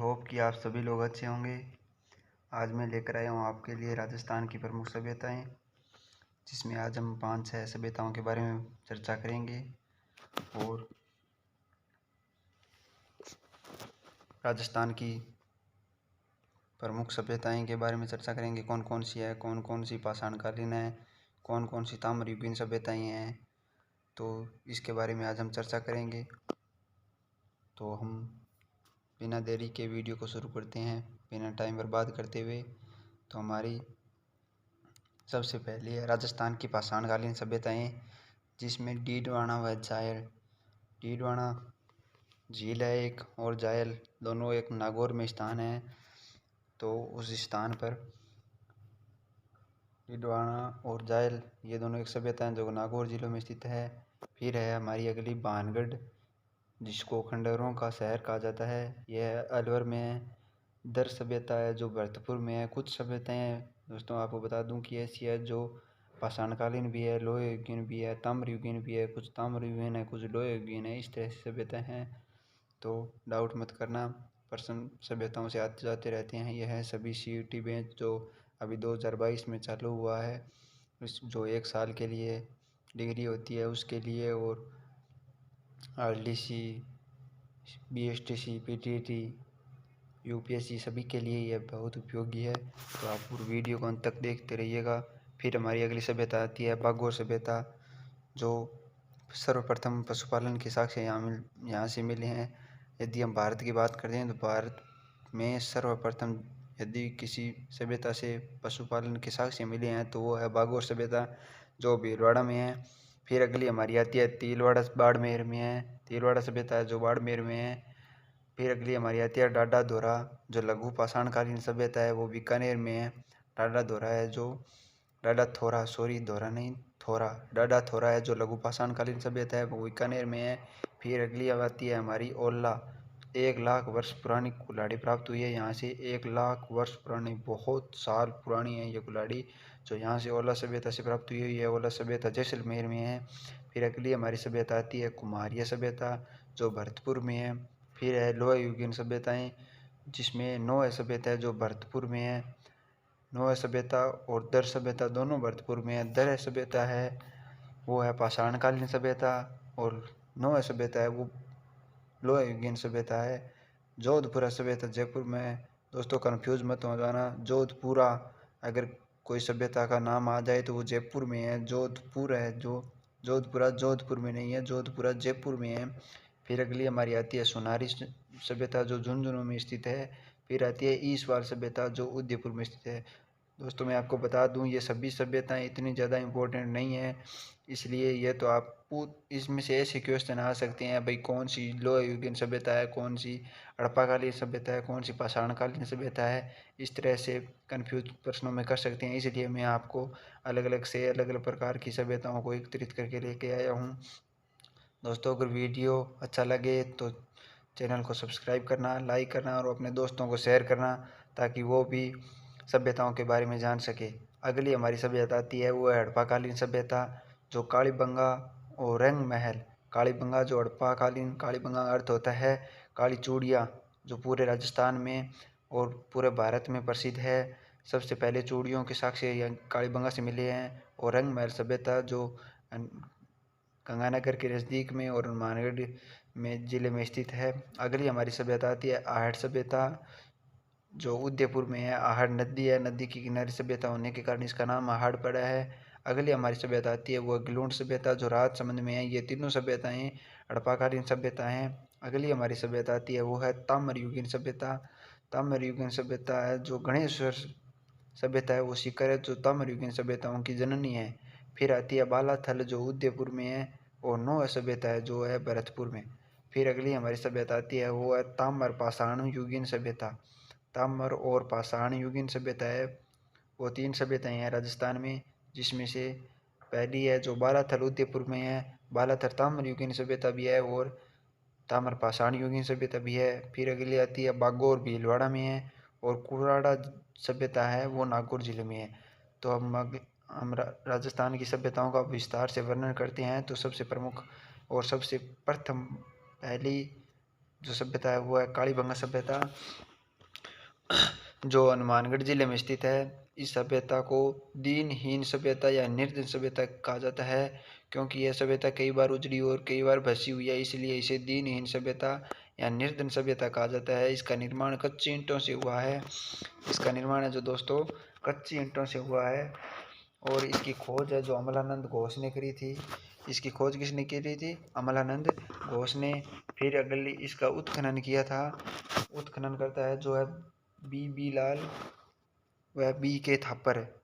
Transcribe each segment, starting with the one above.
Hope कि आप सभी लोग अच्छे होंगे। आज मैं लेकर आया हूँ आपके लिए राजस्थान की प्रमुख सभ्यताएं, जिसमें आज हम 5-6 सभ्यताओं के बारे में चर्चा करेंगे और राजस्थान की प्रमुख सभ्यताएं के बारे में चर्चा करेंगे। कौन कौन सी है, कौन कौन सी पाषाणकालीन है, कौन कौन सी ताम्रयुगीन सभ्यताएं हैं, तो इसके बारे में आज हम चर्चा करेंगे। तो हम बिना देरी के वीडियो को शुरू करते हैं, बिना टाइम बर्बाद करते हुए। तो हमारी सबसे पहले है राजस्थान की पाषाणकालीन सभ्यताएं, जिसमें डीडवाना व जायल। डीडवाना झील है एक, और जायल दोनों एक नागौर में स्थान है। तो उस स्थान पर डीडवाना और जायल ये दोनों एक सभ्यता है जो नागौर जिलों में स्थित है। फिर है हमारी अगली भानगढ़, जिसको खंडहरों का शहर कहा जाता है। यह अलवर में है। दर सभ्यता है जो भरतपुर में है। कुछ सभ्यताएं दोस्तों आपको बता दूं कि ऐसी है जो पाषाणकालीन भी है, लोह युगीन भी है, ताम्रयुगीन भी है। कुछ ताम्रयुगीन है, कुछ लोह युगीन है। इस तरह से सभ्यताएं हैं, तो डाउट मत करना, प्रश्न सभ्यताओं से आते जाते रहते हैं। यह है सभी CUET बैच जो अभी 2022 में चालू हुआ है, इस जो 1 साल के लिए डिग्री होती है उसके लिए, और RDC, BSTC, PTT, UPSC सभी के लिए यह बहुत उपयोगी है। तो आप पूरी वीडियो को अंत तक देखते रहिएगा। फिर हमारी अगली सभ्यता आती है बागोर सभ्यता, जो सर्वप्रथम पशुपालन के साक्ष्य यहाँ से मिले हैं। यदि हम भारत की बात करते हैं तो भारत में सर्वप्रथम यदि किसी सभ्यता से पशुपालन के साक्ष्य मिले हैं तो वो है बागोर सभ्यता, जो भीलवाड़ा में है। फिर अगली हमारी आती है तिलवाड़ा, बाड़मेर में है। तिलवाड़ा सभ्यता है जो बाड़मेर में है। फिर अगली हमारी आती है डाडा धोरा, जो लघु पाषाणकालीन सभ्यता है, वो बीकानेर में है। डाडा धोरा है जो डाडा थोरा, सॉरी धोरा नहीं थोरा, डाडा थोरा है जो लघु पाषाणकालीन सभ्यता है, वो बीकानेर में है। फिर अगली आती है हमारी ओल्ला, 1 लाख वर्ष पुरानी कुल्हाड़ी प्राप्त हुई है यहाँ से। 1 लाख वर्ष पुरानी, बहुत साल पुरानी है ये कुल्हाड़ी, जो यहाँ से ओला सभ्यता से प्राप्त हुई है। ओला सभ्यता जैसलमेर में है। फिर अगली हमारी सभ्यता आती है कुम्हारिया सभ्यता, जो भरतपुर में है। फिर है लोह युगीन सभ्यताएं, जिसमें नौय सभ्यता है जो भरतपुर में है। नौय सभ्यता और दर सभ्यता दोनों भरतपुर में है। दर सभ्यता है वो है पाषाणकालीन सभ्यता, और नौय सभ्यता है वो लोह युगीन सभ्यता है। जोधपुरा सभ्यता जयपुर में है। दोस्तों कन्फ्यूज मत हो जाना, जोधपुरा अगर कोई सभ्यता का नाम आ जाए तो वो जयपुर में है। जोधपुर है जो जोधपुरा जोधपुर में नहीं है, जोधपुरा जयपुर में है। फिर अगली हमारी आती है सोनारी सभ्यता, जो झुंझुनू में स्थित है। फिर आती है ईसवाल सभ्यता, जो उदयपुर में स्थित है। दोस्तों मैं आपको बता दूं ये सभी सभ्यताएं इतनी ज़्यादा इम्पोर्टेंट नहीं है, इसलिए ये तो आप इसमें से ऐसे क्वेश्चन आ सकते हैं भाई कौन सी लोह युगीन सभ्यता है, कौन सी हड़प्पाकालीन सभ्यता है, कौन सी पाषाणकालीन सभ्यता है। इस तरह से कंफ्यूज प्रश्नों में कर सकते हैं, इसलिए मैं आपको अलग अलग से अलग अलग प्रकार की सभ्यताओं को एकत्रित करके लेके आया हूँ। दोस्तों अगर वीडियो अच्छा लगे तो चैनल को सब्सक्राइब करना, लाइक करना और अपने दोस्तों को शेयर करना, ताकि वो भी सभ्यताओं के बारे में जान सके। अगली हमारी सभ्यता आती है वो है हड़प्पाकालीन सभ्यता, जो कालीबंगा और रंग महल। कालीबंगा जो हड़प्पाकालीन, कालीबंगा का अर्थ होता है काली चूड़ियाँ, जो पूरे राजस्थान में और पूरे भारत में प्रसिद्ध है। सबसे पहले चूड़ियों के साक्ष्य कालीबंगा से मिले हैं। और रंग महल सभ्यता जो गंगानगर के नज़दीक में और मानगढ़ में ज़िले में स्थित है। अगली हमारी सभ्यता आती है आहड़ सभ्यता, जो उदयपुर में है। आहड़ नदी है, नदी के किनारे सभ्यता होने के कारण इसका नाम आहड़ पड़ा है। अगली हमारी सभ्यता आती है वो गलूंड सभ्यता, जो राजसमंद में है। ये तीनों सभ्यताएं हड़प्पाकालीन सभ्यता हैं। अगली हमारी सभ्यता आती है वो है ताम्रयुगीन सभ्यता। ताम्रयुगीन सभ्यता है जो गणेश्वर सभ्यता है वो शिखर है, जो ताम्रयुगीन सभ्यताओं की जननी है। फिर आती है बालाथल, जो उदयपुर में है। और नौय सभ्यता है जो है भरतपुर में। फिर अगली हमारी सभ्यता आती है वो है ताम्र पाषाण युगीन सभ्यता। ताम्र और पाषाण युगीन सभ्यता है वो 3 सभ्यताएं हैं राजस्थान में, जिसमें से पहली है जो बालाथल उदयपुर में है। बालाथल ताम्र युगीन सभ्यता भी है और ताम्र पाषाण युगीन सभ्यता भी है। फिर अगली आती है बागौर, भीलवाड़ा में है। और कुराड़ा सभ्यता है वो नागौर जिले में है। तो हम राजस्थान की सभ्यताओं का विस्तार से वर्णन करते हैं। तो सबसे प्रमुख और सबसे प्रथम पहली जो सभ्यता है वो है कालीबंगा सभ्यता। जो हनुमानगढ़ जिले में स्थित है। इस सभ्यता को दीनहीन सभ्यता या निर्धन सभ्यता कहा जाता है, क्योंकि यह सभ्यता कई बार उजड़ी और कई बार बसी हुई है, इसलिए इसे दीनहीन सभ्यता या निर्धन सभ्यता कहा जाता है। इसका निर्माण कच्ची ईंटों से हुआ है। इसका निर्माण है जो दोस्तों कच्ची ईंटों से हुआ है। और इसकी खोज है जो अमलानंद घोष ने करी थी। इसकी खोज किसने करी थी? अमलानंद घोष ने। फिर अगली इसका उत्खनन किया था। उत्खनन करता है जो है बी लाल वह बी के थापर है।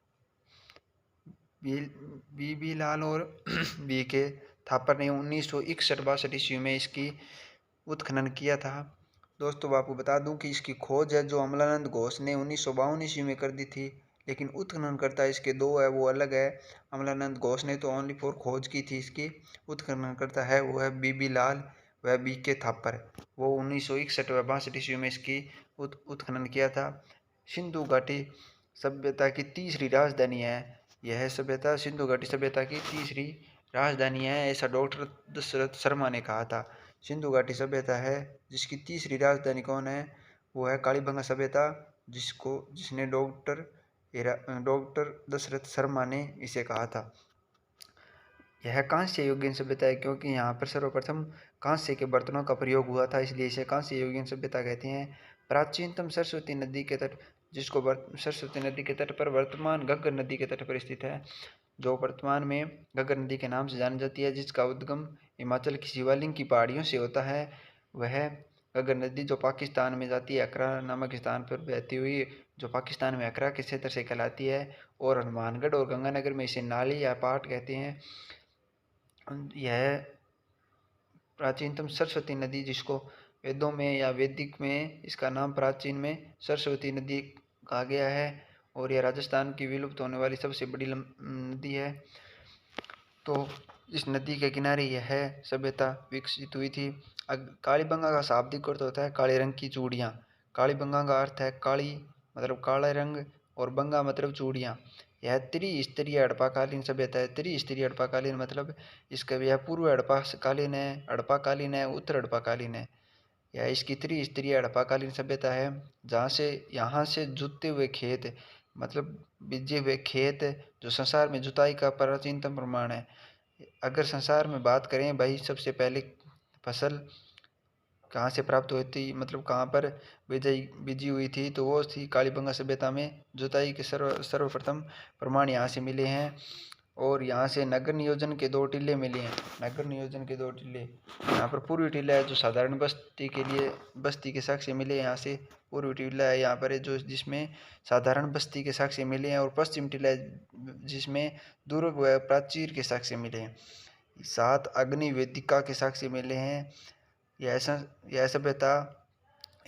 बी लाल और बी के थापर ने 1961-62 ईस्वी में इसकी उत्खनन किया था। दोस्तों आपको बता दूं कि इसकी खोज है जो अमलानंद घोष ने 1952 ईस्वी में कर दी थी, लेकिन उत्खननकर्ता इसके दो है वो अलग है। अमलानंद घोष ने तो ओनली फॉर खोज की थी इसकी। उत्खननकर्ता है वो है बी लाल वह बी के थापर। वो 1961 व 62 ईस्वी में इसकी उत्खनन किया था। सिंधु घाटी सभ्यता की तीसरी राजधानी है। यह सभ्यता सिंधु घाटी सभ्यता की तीसरी राजधानी है, ऐसा डॉक्टर दशरथ शर्मा ने कहा था। सिंधु घाटी सभ्यता है जिसकी तीसरी राजधानी कौन है? वो है कालीबंगा सभ्यता, जिसने डॉक्टर दशरथ शर्मा ने इसे कहा था। यह कांस्य युगीन सभ्यता है, क्योंकि यहाँ पर सर्वप्रथम कांस्य के बर्तनों का प्रयोग हुआ था, इसलिए इसे कांस्य युगीन सभ्यता कहते हैं। प्राचीनतम सरस्वती नदी के तट, सरस्वती नदी के तट पर वर्तमान घग्गर नदी के तट पर स्थित है, जो वर्तमान में घग्गर नदी के नाम से जानी जाती है, जिसका उद्गम हिमाचल की शिवालिक की पहाड़ियों से होता है। वह घग्गर नदी जो पाकिस्तान में जाती है, अकरा नामक स्थान पर बहती हुई, जो पाकिस्तान में अकरा के क्षेत्र से कहलाती है। और हनुमानगढ़ और गंगानगर में इसे नाली या पाट कहते हैं। यह प्राचीनतम सरस्वती नदी, जिसको वेदों में या वैदिक में इसका नाम प्राचीन में सरस्वती नदी कहा गया है, और यह राजस्थान की विलुप्त होने वाली सबसे बड़ी नदी है। तो इस नदी के किनारे यह सभ्यता विकसित हुई थी। कालीबंगा का शाब्दिक अर्थ होता है काले रंग की चूड़ियाँ। कालीबंगा का अर्थ है काली मतलब काला रंग, और बंगा मतलब चूड़ियाँ। यह त्रिस्तरीय हड़प्पाकालीन सभ्यता है। त्रिस्तरीय हड़प्पाकालीन मतलब इसका यह पूर्व हड़प्पाकालीन है, हड़प्पाकालीन है, उत्तर हड़प्पाकालीन है। यह इसकी त्रिस्तरीय हड़प्पाकालीन सभ्यता है, जहाँ से यहाँ से जुतते हुए खेत मतलब बीजे हुए खेत जो संसार में जुताई का प्राचीनतम प्रमाण है। अगर संसार में बात करें भाई, सबसे पहले फसल कहाँ से प्राप्त हुई थी, मतलब कहाँ पर बीजी हुई थी, तो वो थी कालीबंगा सभ्यता में। जुताई के सर्वप्रथम प्रमाण यहाँ से मिले हैं। और यहाँ से नगर नियोजन के 2 टीले मिले हैं। नगर नियोजन के 2 टीले यहाँ पर पूर्वी टीला है जो साधारण बस्ती के साक्ष्य मिले। यहाँ से पूर्वी टीला है यहाँ पर जो जिसमें साधारण बस्ती के साक्ष्य मिले हैं, और पश्चिम टीला है जिसमें दुर्ग व प्राचीर के साक्ष्य मिले हैं। 7 अग्नि वेदिका के साक्ष्य मिले हैं। यह सभ्यता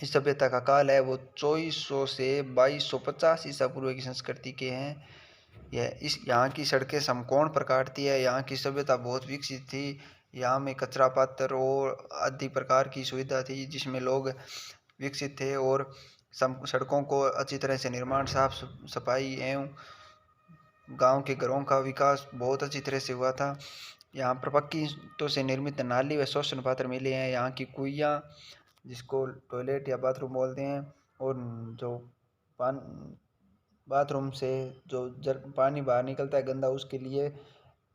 इस सभ्यता का काल है वो 2400 से 2250 ईसा पूर्व की संस्कृति के हैं। यहाँ की सड़कें समकोण पर काटती है। यहाँ की सभ्यता बहुत विकसित थी। यहाँ में कचरा पात्र और आदि प्रकार की सुविधा थी जिसमें लोग विकसित थे, और सड़कों को अच्छी तरह से निर्माण, साफ सफाई एवं गांव के घरों का विकास बहुत अच्छी तरह से हुआ था। यहाँ पर पक्की ईंटों से निर्मित नाली व शोषण पात्र मिले हैं। यहाँ की कुइयाँ, जिसको टॉयलेट या बाथरूम बोलते हैं, और जो बाथरूम से जो पानी बाहर निकलता है गंदा, उसके लिए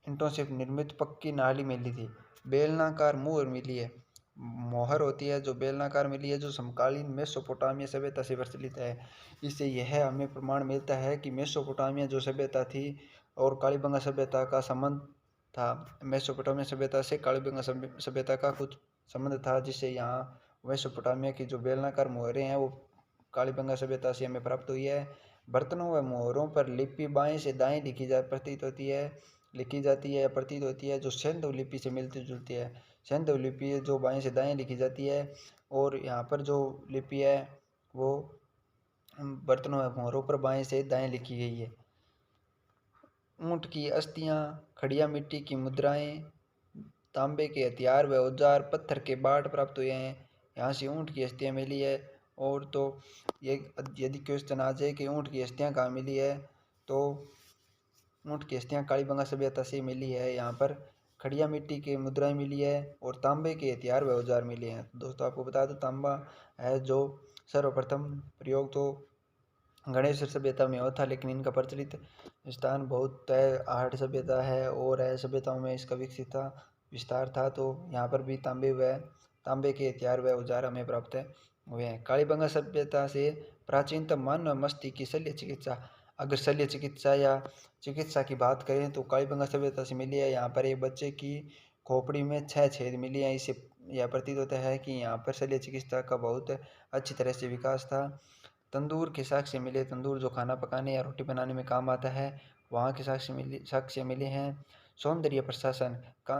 ईंटों से निर्मित पक्की नाली मिली थी। बेलनाकार मुहर मिली है। मोहर होती है जो बेलनाकार मिली है, जो समकालीन मेसोपोटामिया सभ्यता से प्रचलित है। इससे यह हमें प्रमाण मिलता है कि मेसोपोटामिया जो सभ्यता थी और कालीबंगा सभ्यता का संबंध था। मेसोपोटामिया सभ्यता से कालीबंगा सभ्यता का कुछ संबंध था, जिससे यहाँ मेसोपोटामिया की जो बेलनाकार मोहरें हैं वो कालीबंगा सभ्यता से हमें प्राप्त हुई है। बर्तनों व मोहरों पर लिपि बाएं से दाएं लिखी जाती है या प्रतीत होती है, जो सैंधव लिपि से मिलती जुलती है। सैंधव लिपि जो बाएं से दाएं लिखी जाती है, और यहाँ पर जो लिपि है वो बर्तनों व मोहरों पर बाएं से दाएं लिखी गई है। ऊँट की अस्थियाँ, खड़िया मिट्टी की मुद्राएं, तांबे के हथियार व औजार, पत्थर के बाट प्राप्त हुए हैं। यहाँ से ऊँट की अस्थियाँ मिली है। और तो ये यदि क्वेश्चन आ जाए कि ऊँट की अस्थियाँ कहाँ मिली है, तो ऊँट की अस्थियाँ कालीबंगा सभ्यता से मिली है। यहाँ पर खड़िया मिट्टी की मुद्राएं मिली है और तांबे के हथियार व औजार मिले हैं। दोस्तों आपको बता दूं, तांबा है जो सर्वप्रथम प्रयोग तो गणेश सभ्यता में और था, लेकिन इनका प्रचलित स्थान बहुत है। आहट सभ्यता है और है सभ्यताओं में इसका विकसित था विस्तार था। तो यहाँ पर भी तांबे के हथियार व औजार हमें प्राप्त हुए हैं। कालीबंगा सभ्यता से प्राचीनतम मानव मस्तिष्क की शल्य चिकित्सा, अगर शल्य चिकित्सा या चिकित्सा की बात करें तो कालीबंगा सभ्यता से मिली है। यहाँ पर एक बच्चे की खोपड़ी में 6 छेद मिली हैं। इससे यह प्रतीत होता है कि यहाँ पर शल्य चिकित्सा का बहुत अच्छी तरह से विकास था। तंदूर के साक्ष्य मिले, तंदूर जो खाना पकाने या रोटी बनाने में काम आता है, वहाँ के साक्ष्य मिले हैं। सौंदर्य प्रशासन का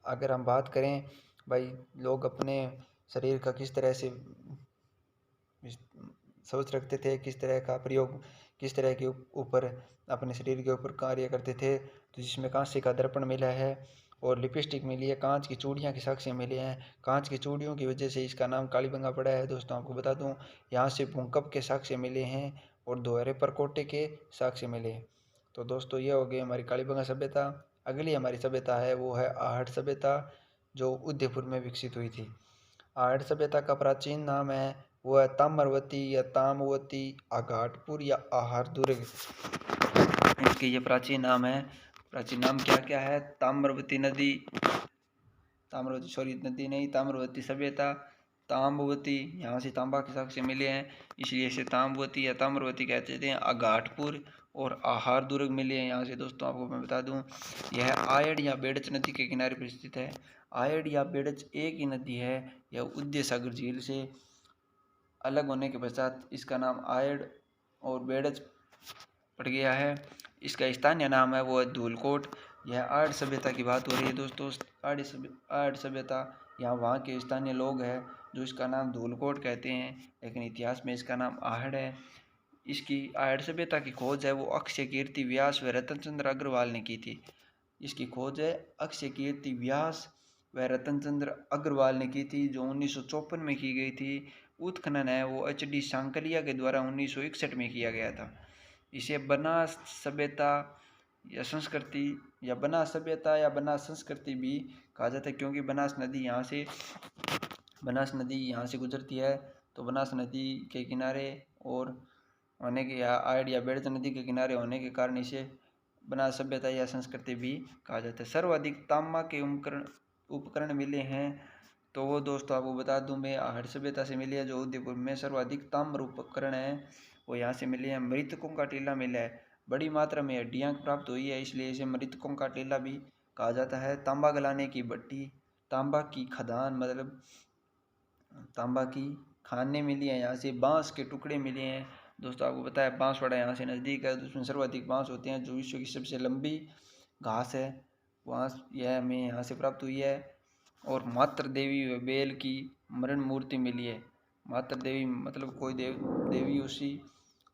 अगर हम बात करें, भाई लोग अपने शरीर का किस तरह से सोच रखते थे, किस तरह का प्रयोग किस तरह के ऊपर अपने शरीर के ऊपर कार्य करते थे, तो जिसमें कांस्य का दर्पण मिला है और लिपस्टिक मिली है। कांच की चूड़ियाँ के साक्ष्य मिले हैं। कांच की चूड़ियों की वजह से इसका नाम कालीबंगा पड़ा है। दोस्तों आपको बता दूं, यहाँ से भूकंप के साक्ष्य मिले हैं और दोहरे परकोटे के साक्ष्य मिले हैं। तो दोस्तों ये हो गई हमारी कालीबंगा सभ्यता। अगली हमारी सभ्यता है वो है आहट सभ्यता, जो उदयपुर में विकसित हुई थी। आहट सभ्यता का प्राचीन नाम है वो है ताम्रवती या तामवती, आघाटपुर या आहार दुर्ग, इनके ये प्राचीन नाम है। प्राचीन नाम क्या क्या है? ताम्रवती नदी, नदी नहीं, ताम्रवती सभ्यता, ताम्रवती, यहाँ से तांबा के साक्ष्य मिले हैं इसलिए इसे ताम्रवती या ताम्रवती कहते हैं। आघाटपुर और आहार दुर्ग मिले हैं यहाँ से। दोस्तों आपको मैं बता दूं, यह आयड या बेड़च नदी के किनारे पर स्थित है। आयड या बेड़च एक ही नदी है। यह उदय सागर झील से अलग होने के पश्चात इसका नाम आयड और बेड़च पड़ गया है। इसका स्थानीय नाम है वो है धूलकोट। यह आर्य सभ्यता की बात हो रही है दोस्तों। आर्य सभ्यता, यहाँ वहाँ के स्थानीय लोग हैं जो इसका नाम धूलकोट कहते हैं, लेकिन इतिहास में इसका नाम आहड़ है। इसकी आर्य सभ्यता की खोज है वो अक्षय कीर्ति व्यास व रतन चंद्र अग्रवाल ने की थी। इसकी खोज है अक्षय कीर्ति व्यास व रतन चंद्र अग्रवाल ने की थी, जो 1954 में की गई थी। उत्खनन है वो HD सांकलिया के द्वारा 1961 में किया गया था। इसे बनास सभ्यता या संस्कृति या बनास सभ्यता या बनास संस्कृति भी कहा जाता है, क्योंकि बनास नदी यहाँ से गुजरती है। तो बनास नदी के किनारे और होने के या आयड या बेड़च नदी के किनारे होने के कारण इसे बनास सभ्यता या संस्कृति भी कहा जाता है। सर्वाधिक तांबा के उपकरण मिले हैं, तो वो दोस्तों आपको बता दूं मैं आहट सभ्यता से मिली है। जो उदयपुर में सर्वाधिक ताम्र उपकरण है वो यहाँ से मिले हैं। मृतकों का टीला मिला है, बड़ी मात्रा में हड्डियाँ प्राप्त हुई है इसलिए इसे मृतकों का टीला भी कहा जाता है। तांबा गलाने की भट्टी, तांबा की खदान, मतलब तांबा की खानें मिली है। यहाँ से बांस के टुकड़े मिले हैं। दोस्तों आपको पता है बांसवाड़ा यहाँ से नज़दीक है, उसमें सर्वाधिक बांस होते हैं। जो विश्व की सबसे लंबी घास है वहाँ यह हमें यहाँ से प्राप्त हुई है। और मातृ देवी व बैल की मरण मूर्ति मिली है। मातृ देवी मतलब कोई देवी उसी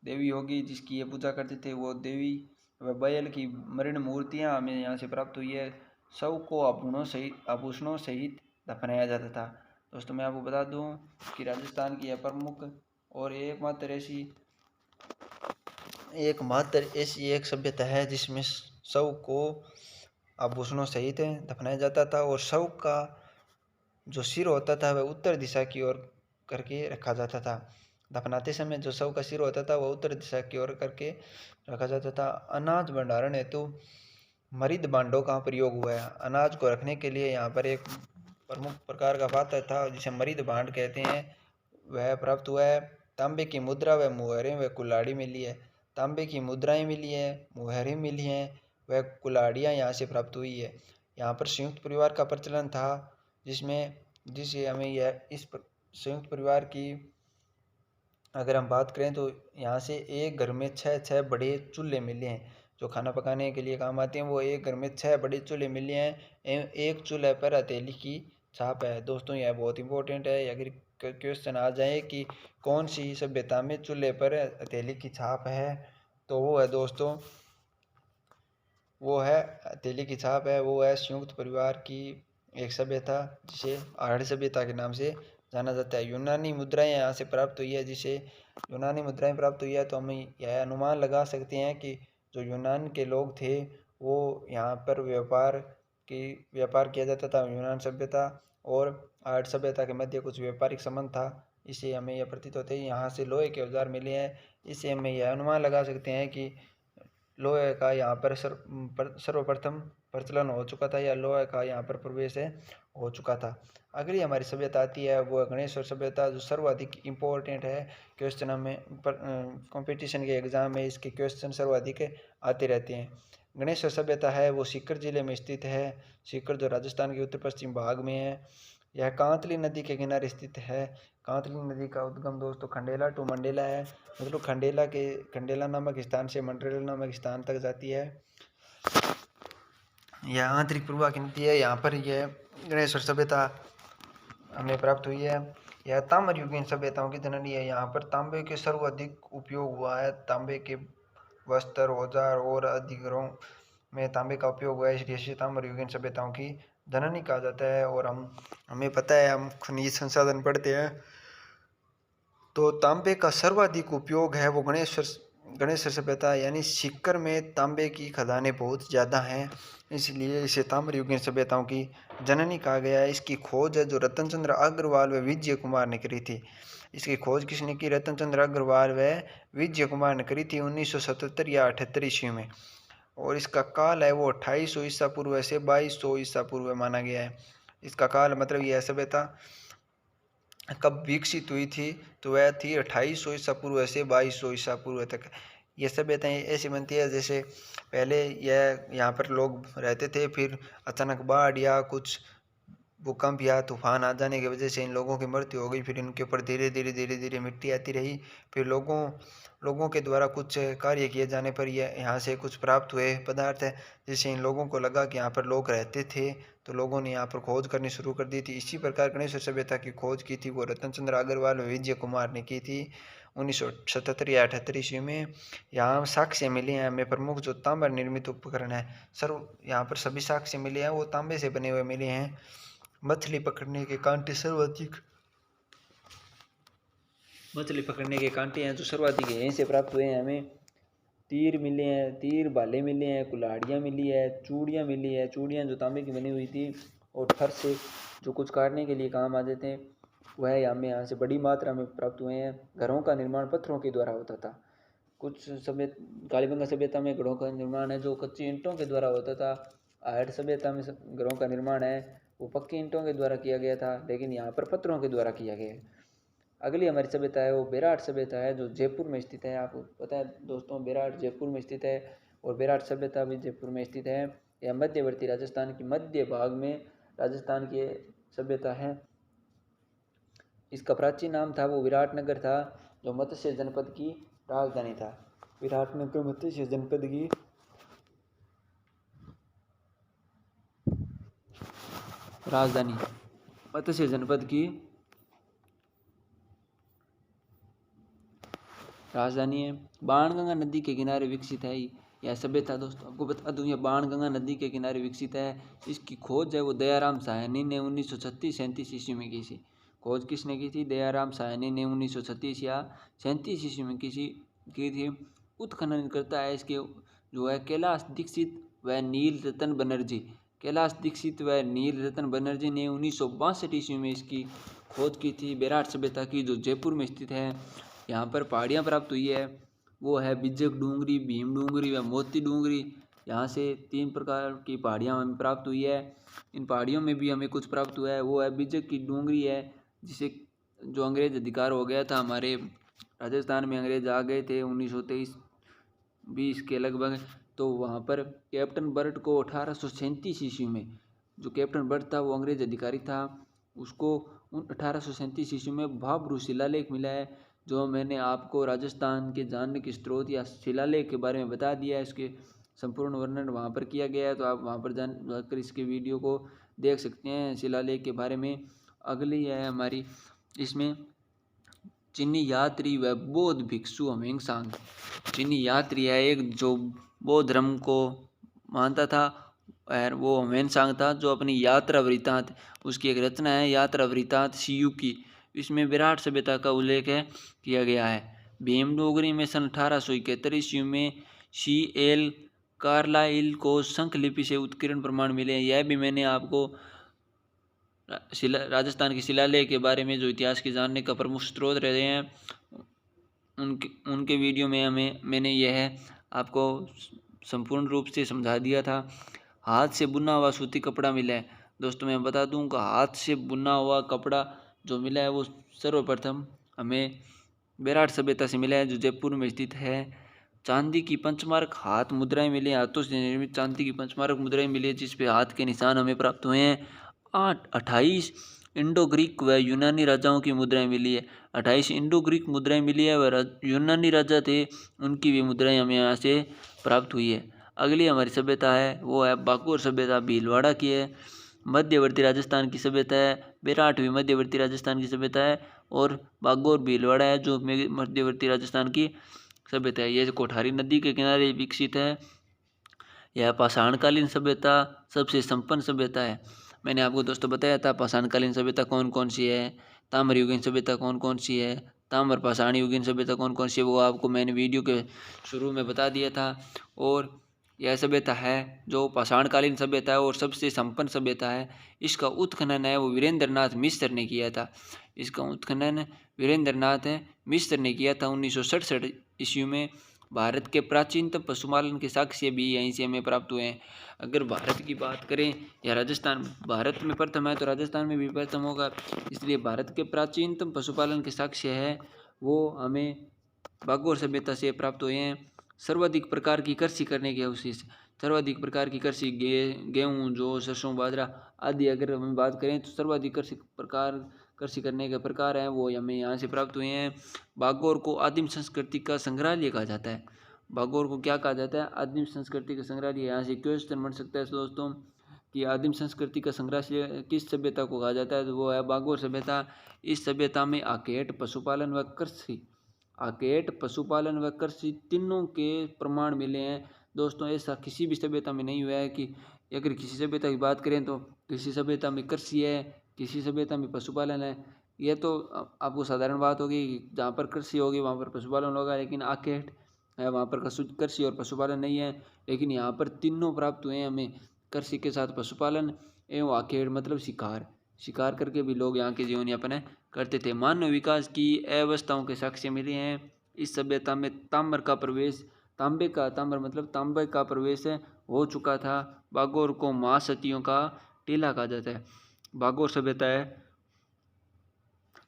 देवी होगी जिसकी ये पूजा करते थे, वो देवी व बैल की मरण मूर्तियाँ हमें यहाँ से प्राप्त हुई है। शव को आभूषणों सहित दफनाया जाता था। दोस्तों मैं आपको बता दूं कि राजस्थान की यह प्रमुख और एकमात्र ऐसी एक सभ्यता है जिसमें शव को आभूषणों सहित दफनाया जाता था और शव का जो सिर होता था वह उत्तर दिशा की ओर करके रखा जाता था। दफनाते समय जो शव का सिर होता था वह उत्तर दिशा की ओर करके रखा जाता था। अनाज भंडारण हेतु मृद भांडों का प्रयोग हुआ है। अनाज को रखने के लिए यहाँ पर एक प्रमुख प्रकार का पात्र था जिसे मृद भांड कहते हैं, वह प्राप्त हुआ है। तांबे की मुद्रा व मुहरें व कुल्हाड़ी मिली है। तांबे की मुद्राएं मिली है, मुहरें मिली हैं, वह कुल्हाड़ियाँ यहाँ से प्राप्त हुई है। यहाँ पर संयुक्त परिवार का प्रचलन था जिसे हमें यह इस संयुक्त परिवार की अगर हम बात करें तो यहाँ से एक घर में 6 बड़े चूल्हे मिले हैं जो खाना पकाने के लिए काम आते हैं। वो एक घर में 6 बड़े चूल्हे मिले हैं। एक चूल्हे पर हथेली की छाप है। दोस्तों यह बहुत इंपॉर्टेंट है। अगर क्वेश्चन आ जाए कि कौन सी सभ्यता में चूल्हे पर हथेली की छाप है, तो वो है दोस्तों वो है हथेली की छाप है, वो है संयुक्त परिवार की एक सभ्यता जिसे आर्य सभ्यता के नाम से जाना जाता है। यूनानी मुद्राएं यहाँ से प्राप्त हुई है। जिसे यूनानी मुद्राएं प्राप्त हुई है तो हम यह अनुमान लगा सकते हैं कि जो यूनान के लोग थे वो यहाँ पर व्यापार किया जाता था। यूनान सभ्यता और आर्य सभ्यता के मध्य कुछ व्यापारिक संबंध था, इससे हमें यह प्रतीत होता है यहाँ से लोहे के औजार मिले हैं। इससे हमें यह अनुमान लगा सकते हैं कि लोहे का यहाँ पर सर्वप्रथम प्रचलन हो चुका था या लोहे का यहाँ पर प्रवेश हो चुका था। अगली हमारी सभ्यता आती है वो गणेश्वर सभ्यता, जो सर्वाधिक इम्पोर्टेंट है। क्वेश्चन हमें कंपटीशन के एग्जाम में इसके क्वेश्चन सर्वाधिक आते रहते हैं। गणेश्वर सभ्यता है वो सीकर जिले में स्थित है। सीकर जो राजस्थान के उत्तर पश्चिम भाग में है। यह कांतली नदी के किनारे स्थित है। कांतली नदी का उद्गम दोस्तों खंडेला टू मंडेला है, मतलब खंडेला नामक स्थान से मंडरेला नामक स्थान तक जाती है। यह आंतरिक प्रवाह की नदी है। यहाँ पर यह गणेश्वर सभ्यता हमें प्राप्त हुई है। यह ताम्र युगीन सभ्यताओं की जननी है। यहाँ पर तांबे के सर्वाधिक उपयोग हुआ है। तांबे के वस्त्र, औजार और अधिकरों में तांबे का उपयोग हुआ है, इसलिए इसे ताम्र युगीन सभ्यताओं की जननी कहा जाता है। और हमें पता है, हम खनिज संसाधन पढ़ते हैं तो तांबे का सर्वाधिक उपयोग है वो गणेश्वर सभ्यता यानी सीकर में तांबे की खदानें बहुत ज़्यादा हैं, इसलिए इसे ताम्र युगीन सभ्यताओं की जननी कहा गया है। इसकी खोज है जो रतन चंद्र अग्रवाल व विजय कुमार ने करी थी। इसकी खोज किसने की? रतन चंद्र अग्रवाल व विजय कुमार ने करी थी 1977 या 78 ईस्वी में। और इसका काल है वो 2800 ईसा पूर्व से 2200 ईसा पूर्व माना गया है। इसका काल मतलब यह सभ्यता कब विकसित हुई थी तो वह थी 2800 ईसा पूर्व से 2200 ईसा पूर्व तक। ये सभ्यताएं ऐसी बनती है जैसे पहले यह यहाँ पर लोग रहते थे, फिर अचानक बाढ़ या कुछ भूकंप या तूफान आ जाने की वजह से इन लोगों की मृत्यु हो गई। फिर इनके ऊपर धीरे धीरे मिट्टी आती रही। फिर लोगों के द्वारा कुछ कार्य किए जाने पर यह यहाँ से कुछ प्राप्त हुए पदार्थ है, जिससे इन लोगों को लगा कि यहाँ पर लोग रहते थे, तो लोगों ने यहाँ पर खोज करनी शुरू कर दी थी। इसी प्रकार गणेश्वर सभ्यता की खोज की थी वो रतन चंद्र अग्रवाल और विजय कुमार ने की थी 1977 या 78 ईस्वी में। यहाँ साक्ष्य मिले हैं हमें प्रमुख जो तांबा निर्मित उपकरण है यहाँ पर सभी साक्ष्य मिले हैं वो तांबे से बने हुए मिले हैं। मछली पकड़ने के कांटे हैं जो सर्वाधिक यहीं से प्राप्त हुए हैं। हमें तीर मिले हैं, तीर भाले मिले हैं, कुल्हाड़ियाँ मिली है, चूड़ियाँ मिली है। चूड़ियाँ जो तांबे की बनी हुई थी और फर से जो कुछ काटने के लिए काम आते थे वह हमें यहाँ से बड़ी मात्रा में प्राप्त हुए हैं। घरों का निर्माण पत्थरों के द्वारा होता था। कुछ कालीबंगा सभ्यता में घरों का निर्माण है जो कच्ची ईंटों के द्वारा होता था। आहट सभ्यता में घरों का निर्माण है वो पक्की ईंटों के द्वारा किया गया था, लेकिन यहाँ पर पत्थरों के द्वारा किया गया है। अगली हमारी सभ्यता है वो बेराट सभ्यता है जो जयपुर में स्थित है। आपको पता है दोस्तों बेराट जयपुर में स्थित है और बेराट सभ्यता भी जयपुर में स्थित है। यह मध्यवर्ती राजस्थान की मध्य भाग में राजस्थान की सभ्यता है। इसका प्राचीन नाम था वो विराटनगर था जो मत्स्य जनपद की राजधानी था। विराटनगर मत्स्य जनपद की राजधानी, मत्स्य जनपद की राजधानी है। बाणगंगा नदी के किनारे विकसित है यह सभ्यता। दोस्तों आपको बता दूं यह बाणगंगा नदी के किनारे विकसित है। इसकी खोज है वो दयाराम साहनी ने 1936-37 ईस्वी में की थी। खोज किसने की थी? दयाराम साहनी ने 1936 या 37 ईस्वी में की थी। उत्खनन करता है इसके जो है कैलाश दीक्षित व नील रतन बनर्जी। कैलाश दीक्षित व नील रतन बनर्जी ने 1962 ईस्वी में इसकी खोज की थी बेराट सभ्यता की, जो जयपुर में स्थित है। यहाँ पर पहाड़ियाँ प्राप्त हुई है वो है बिजक डूंगरी, भीम डूंगरी व मोती डूंगरी। यहाँ से 3 प्रकार की पहाड़ियाँ हमें प्राप्त हुई है। इन पहाड़ियों में भी हमें कुछ प्राप्त हुआ है वो है बिजक की डूंगरी है, जिसे जो अंग्रेज अधिकार हो गया था हमारे राजस्थान में, अंग्रेज आ गए थे 1923-20 के लगभग। तो वहाँ पर कैप्टन बर्ट को 1837 ईस्वी में, जो कैप्टन बर्ट था वो अंग्रेज अधिकारी था, उसको 1837 ईस्वी में भाब्रू शिलालेख मिला है, जो मैंने आपको राजस्थान के जानने के स्रोत या शिलालेख के बारे में बता दिया है। इसके संपूर्ण वर्णन वहाँ पर किया गया है, तो आप वहाँ पर जाकर इसके वीडियो को देख सकते हैं शिलालेख के बारे में। अगली है हमारी, इसमें चीनी यात्री व बौद्ध भिक्षु हमेंगसांग। चीनी यात्री है एक जो बौद्ध धर्म को मानता था और वो हमेंगसांग था, जो अपनी यात्रा वृत्तांत, उसकी एक रचना है यात्रा वृत्तांत सीयू की, इसमें विराट सभ्यता का उल्लेख किया गया है। भीम डोगरी में सन 1871 ईस्वी में C.L. कार्लाइल को शंख लिपि से उत्कीर्ण प्रमाण मिले हैं। यह भी मैंने आपको राजस्थान के शिलालेख के बारे में जो इतिहास के जानने का प्रमुख स्रोत रहे हैं, उनके उनके वीडियो में मैंने यह आपको संपूर्ण रूप से समझा दिया था। हाथ से बुना हुआ सूती कपड़ा मिला है। दोस्तों मैं बता दूं कि हाथ से बुना हुआ कपड़ा जो मिला है वो सर्वप्रथम हमें बेराट सभ्यता से मिला है, जो जयपुर में स्थित है। चांदी की पंचमार्क हाथ मुद्राएं मिली, हाथों से निर्मित चांदी की पंचमार्क मुद्राएं मिली है, जिस पे हाथ के निशान हमें प्राप्त हुए हैं। 28 इंडो ग्रीक व यूनानी राजाओं की मुद्राएं मिली है। 28 इंडो ग्रीक मुद्राएं मिली है, व यूनानी राजा थे उनकी भी मुद्राएं हमें यहाँ से प्राप्त हुई है। अगली हमारी सभ्यता है वो है बाकुर सभ्यता, भीलवाड़ा की है। मध्यवर्ती राजस्थान की सभ्यता है। बेराट भी मध्यवर्ती राजस्थान की सभ्यता है, और बागोर भीलवाड़ा है जो मध्यवर्ती राजस्थान की सभ्यता है। यह कोठारी नदी के किनारे विकसित है। यह पाषाणकालीन सभ्यता सबसे संपन्न सभ्यता है। मैंने आपको दोस्तों बताया था पाषाणकालीन सभ्यता कौन कौन सी है, ताम्र युगीन सभ्यता कौन कौन सी है, ताम्र पाषाण युगीन सभ्यता कौन कौन सी है, वो आपको मैंने वीडियो के शुरू में बता दिया था। और यह सभ्यता है जो पाषाणकालीन सभ्यता है और सबसे संपन्न सभ्यता है। इसका उत्खनन है वो वीरेंद्र नाथ मिश्र ने किया था। इसका उत्खनन वीरेंद्र नाथ मिश्र ने किया था 1967 ईस्वी में। भारत के प्राचीनतम पशुपालन के साक्ष्य भी यहीं से हमें प्राप्त हुए हैं। अगर भारत की बात करें या राजस्थान, भारत में प्रथम है तो राजस्थान में भी प्रथम होगा। इसलिए भारत के प्राचीनतम पशुपालन के साक्ष्य है वो हमें बागोर सभ्यता से प्राप्त हुए हैं। सर्वाधिक प्रकार की कृषि करने के अवशेष, सर्वाधिक प्रकार की कृषि गेहूँ, जौ, सरसों, बाजरा आदि अगर हम बात करें तो सर्वाधिक कृषि करने के प्रकार हैं वो हमें यहाँ से प्राप्त हुए हैं। बागोर को आदिम संस्कृति का संग्रहालय कहा जाता है। बागोर को क्या कहा जाता है? आदिम संस्कृति का संग्रहालय। यहाँ से क्वेश्चन बन सकता है दोस्तों कि आदिम संस्कृति का संग्रहालय किस सभ्यता को कहा जाता है, तो वो है बागोर सभ्यता। इस सभ्यता में आकेट पशुपालन व कृषि तीनों के प्रमाण मिले हैं। दोस्तों ऐसा किसी भी सभ्यता में नहीं हुआ है कि अगर किसी सभ्यता की बात करें तो किसी सभ्यता में कृषि है, किसी सभ्यता में पशुपालन है। यह तो आपको साधारण बात होगी कि जहाँ पर कृषि होगी वहाँ पर पशुपालन होगा, लेकिन आकेट है वहाँ पर कृषि और पशुपालन नहीं है। लेकिन यहाँ पर तीनों प्राप्त हुए हैं हमें, कृषि के साथ पशुपालन एवं आकेट मतलब शिकार करके भी लोग यहाँ के जीवन यापन करते थे। मानव विकास की अवस्थाओं के साक्ष्य मिले हैं। इस सभ्यता में ताम्र का प्रवेश हो चुका था। बागोर को महासतियों का टीला कहा जाता है। बागोर सभ्यता है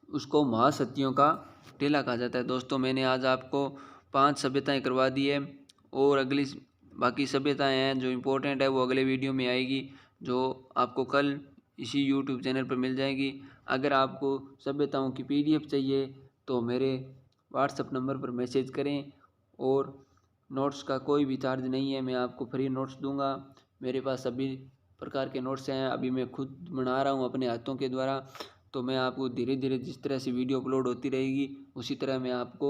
उसको महासतियों का टीला कहा जाता है। दोस्तों मैंने आज आपको 5 सभ्यताएं करवा दी है, और अगली बाकी सभ्यताएं हैं जो इम्पोर्टेंट है वो अगले वीडियो में आएगी, जो आपको कल इसी यूट्यूब चैनल पर मिल जाएगी। अगर आपको सभ्यताओं की PDF चाहिए तो मेरे व्हाट्सएप नंबर पर मैसेज करें, और नोट्स का कोई भी चार्ज नहीं है, मैं आपको फ्री नोट्स दूंगा। मेरे पास सभी प्रकार के नोट्स हैं, अभी मैं खुद बना रहा हूँ अपने हाथों के द्वारा। तो मैं आपको धीरे धीरे जिस तरह से वीडियो अपलोड होती रहेगी उसी तरह मैं आपको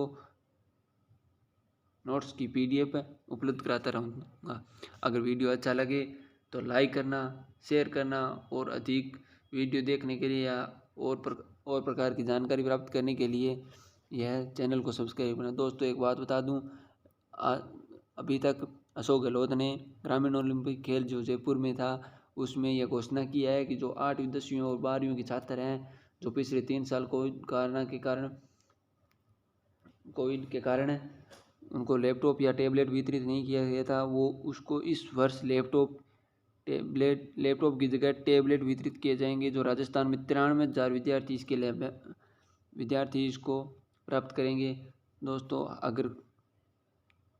नोट्स की PDF उपलब्ध कराता रहूँगा। अगर वीडियो अच्छा लगे तो लाइक करना, शेयर करना, और अधिक वीडियो देखने के लिए या और प्रकार की जानकारी प्राप्त करने के लिए यह चैनल को सब्सक्राइब करना। दोस्तों एक बात बता दूं, अभी तक अशोक गहलोत ने ग्रामीण ओलंपिक खेल जो जयपुर में था उसमें यह घोषणा किया है कि जो 8वीं 10वीं और 12वीं के छात्र हैं जो पिछले 3 साल कोविड के कारण उनको लैपटॉप या टैबलेट वितरित नहीं किया गया था, वो उसको इस वर्ष लैपटॉप की जगह टैबलेट वितरित किए जाएंगे। जो राजस्थान में 93,000 विद्यार्थी इसको प्राप्त करेंगे। दोस्तों अगर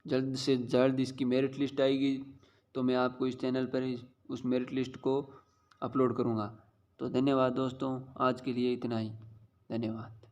जल्द से जल्द इसकी मेरिट लिस्ट आएगी तो मैं आपको इस चैनल पर उस मेरिट लिस्ट को अपलोड करूँगा। तो धन्यवाद दोस्तों, आज के लिए इतना ही। धन्यवाद।